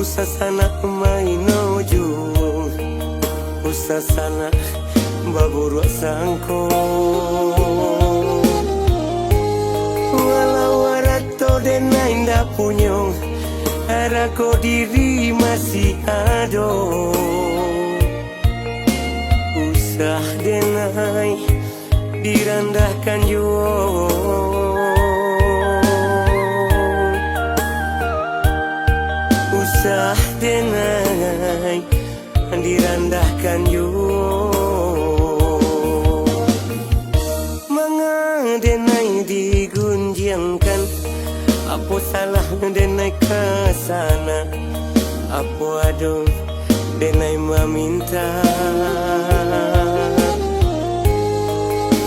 Usasana mainoju, usasana baburu sangko. Walau warato denai ndak punyong, arako diri masih ado. Usah denai dirandahkan juo. Usah denai dirandahkan Manga denai digunjangkan. Apa salah denai kesana? Apa ada denai meminta?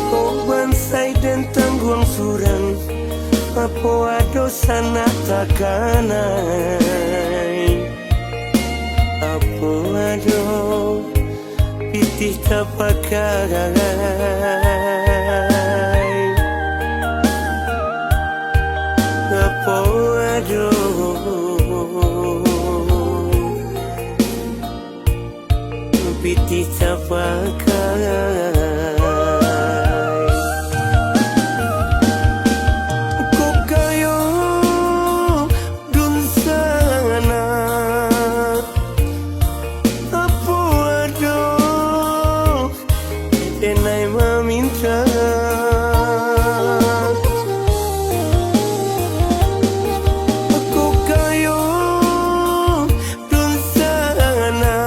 Kau bansai dan tangguang surang. Apa ada sana takanai? Apa ada pitih tapakai? Apa ada pitih tapakai? Denai meminta. Aku kayo dun sana.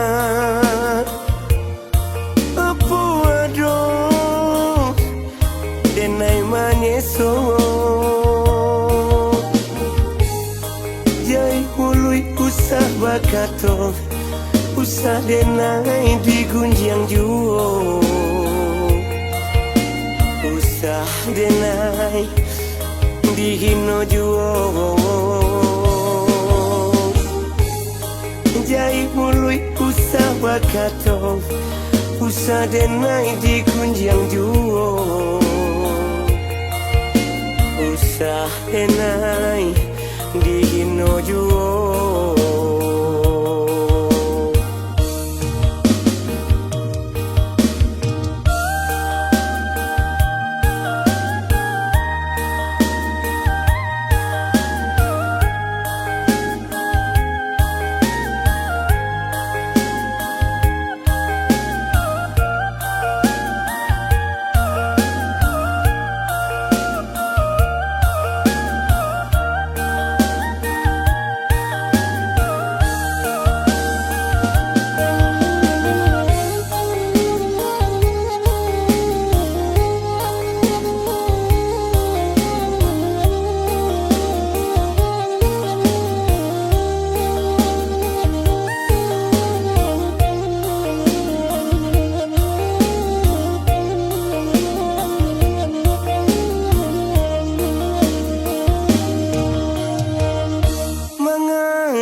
Apa ada denai manyeso. Jai hului usah bakato. Usah denai digunjang juo. Usah denai dihino juo. Jai mului usah bakato. Usah denai digunjang juo. Usah denai dihino juo.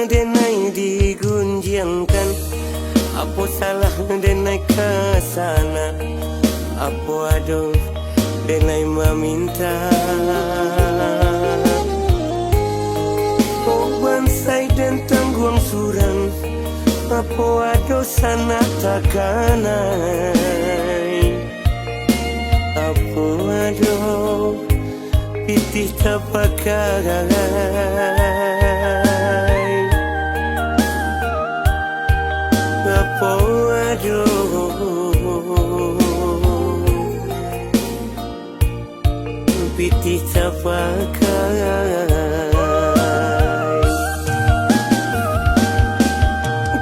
Denai digunjangkan. Apa salah denai kesana? Apa ada denai meminta? Kau bansai dan tangguang surang. Apa ada sana takanai? Apa ada pitih tapakai? Apa ada pitih tapakai?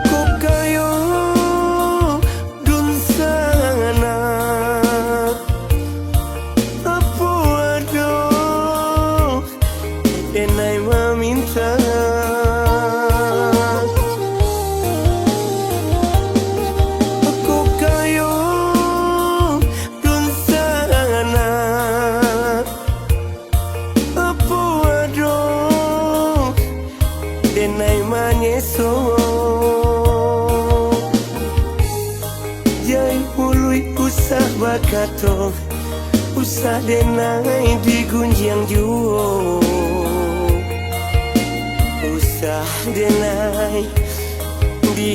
Kau kayo dun sana. Apa ada denai meminta? Denai manyeso. Jai hului usah bakato. Usah denai digunjang juo. Usah denai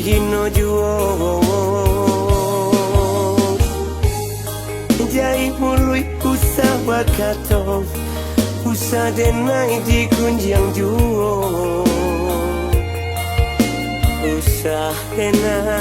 hino juo Jai mului usaha kato Usa denai di kunjang juo Usa denai